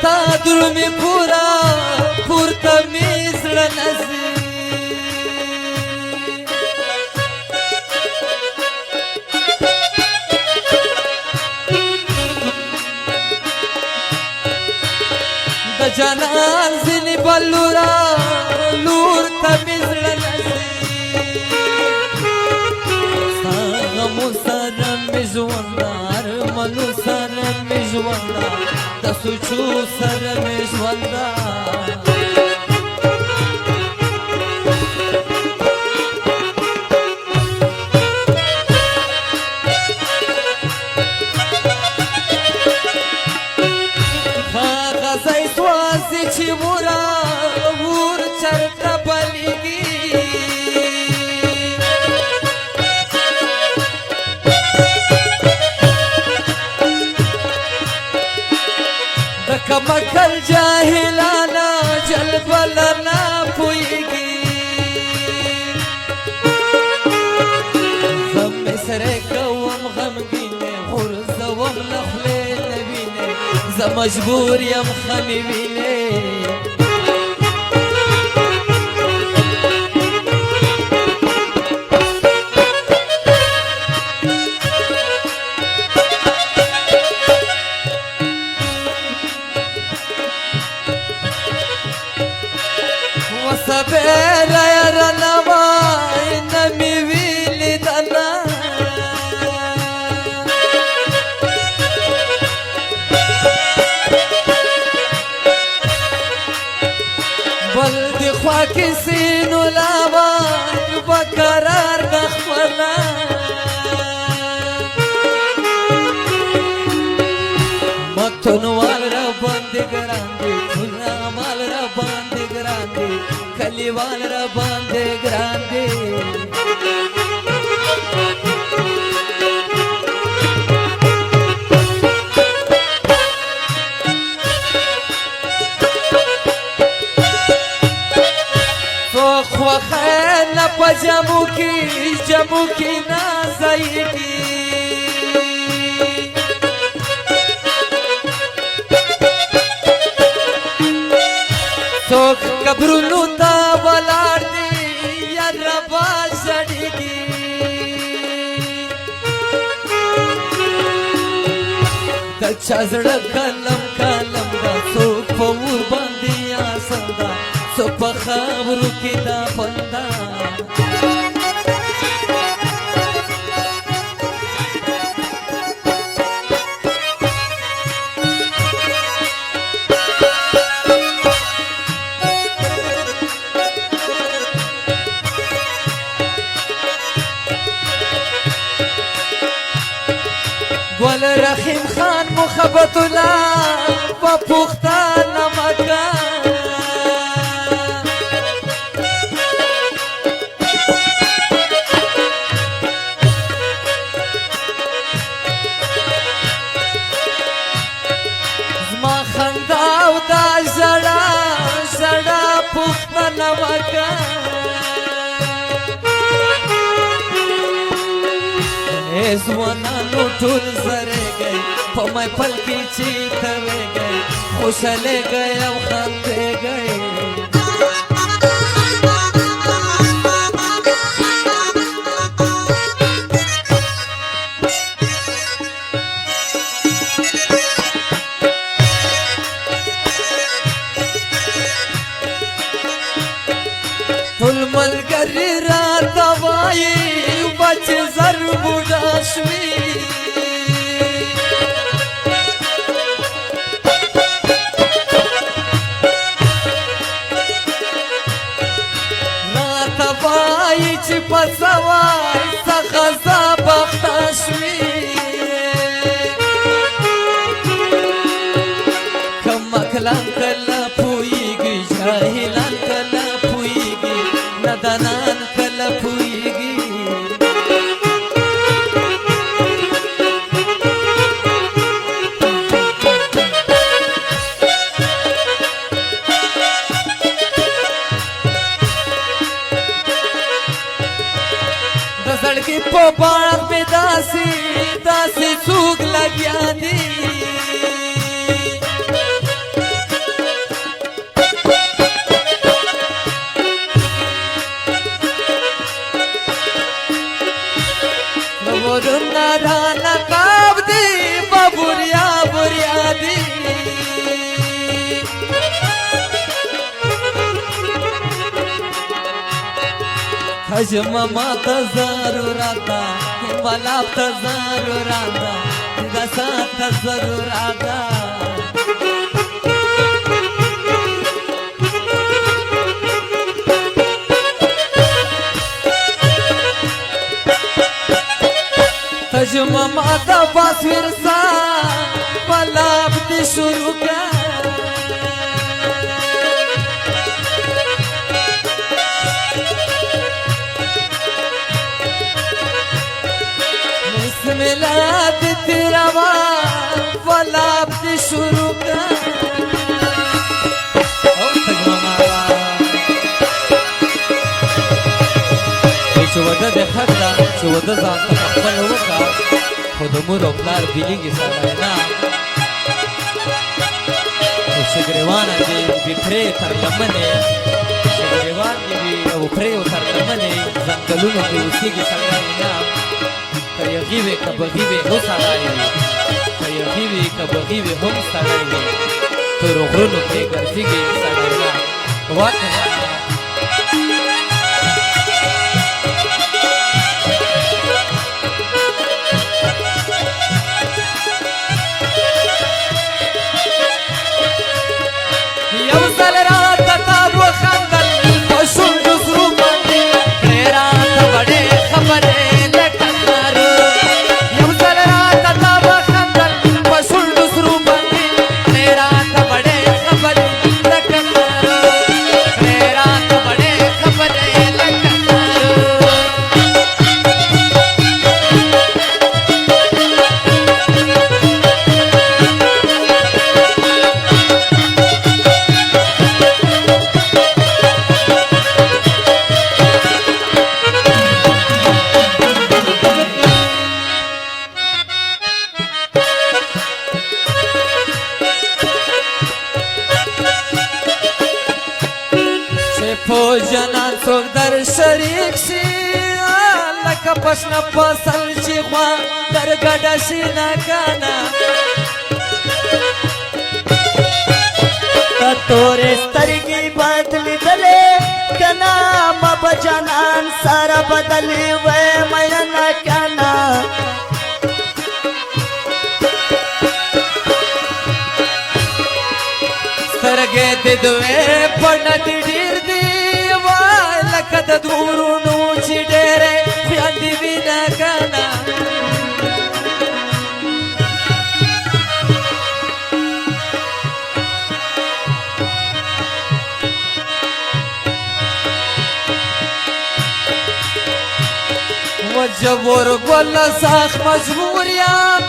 تا درومي پورا پورته مې زړه نځي د جانان ځینې بلورا لور ته مې زړه نځي غمو سره مې ژونده ارمانو سره مې ژونده د سوچو سره مې ژونده هغه ځای سوځي چې ورا ور چرته بلېږي کمکل جاهلانا جلب لنا پویگی غم سره کوم غمگینه غرزوم لخلی نبینه ز مجبور یم خمی وینه سبیره رنوای نمی ویلی دنا بل دی خوا کسی نولاوان بقرار نخمنا متنوال را بندی گراندی مال را بندی گراندی کلیوال را باندې ګران دی خوخه نه په جمو کې نه ځایږي څوک قبرونو ته ولاړ دي یا ربا زړېږي د چا زړه کلم کلم دا څوک په اور باندې آسان دا څوک په خبرو کې دا بنده ګل رحیم خان محبت الله په پښتانه مکان زما خندا او دا زړه زړه پښتانه مکان ځوانانو ټول زره گئی په مې پل کې چې ته گئی خوشاله گئی او خندې گئی ټول ملګري راته وایي بچ زر بوډا شوي راته وایي چې په سوای څخه زه بخته شوي کمکلان کله پوهېږي جاهلان کله پوهېږي ندانان کله پوهېږي सड़की पो बाण पे दासी सूख लगिया दी پدا نقاب دی ببوریا بوریا دی خجم ما تضرراتا ولا تضرراتا غسات تضرراتا خجم ما تبصر سا ولا بدي شروكا मिलाद तेरा वाला अपनी शुरू का चौदह देखा था चौदह साल तक अपन लोगों का खुद मुझ अपनार बिलिंग साला ना शिगरेवान आगे बिखरे तरलमने शिगरेवान के भी उखरे उतरलमने जंगलों में उसी की साला ना कयगीवे कबगीवे हो सालाये कयगीवे कबगीवे हम सालाये तो रोहरों के गर्जिगे सालाया वाट جنان څوک در شریک شي لکه پښنه فصل چې خوا در ګډه شي نه کنه تورې سترګې بدلېدلې کنه ما به جانان سره بدلې وې مینه کنه سترګې دې دوې پړنه دې ډېر دي لکه د دورونو چې ډېرې خویندې وي نه کنه مجبور ګل ساخ مجبور یم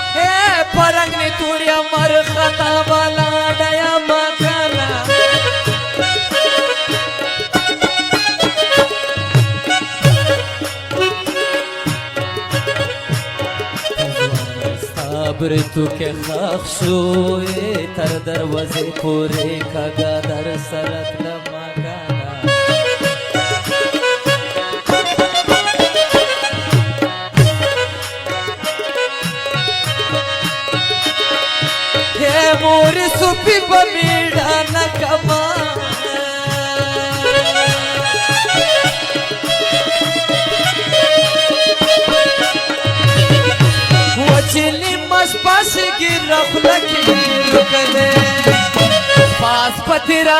پرنګ نه تور یم مر خطا والا ډیا مکنه صبر تو که خاخ شوی تر دروازه پوری کگا در سرت لمکانا हे मोरी सुपी बमीडा नकमा वचली पास की रख लगी रुकने पास पतिरा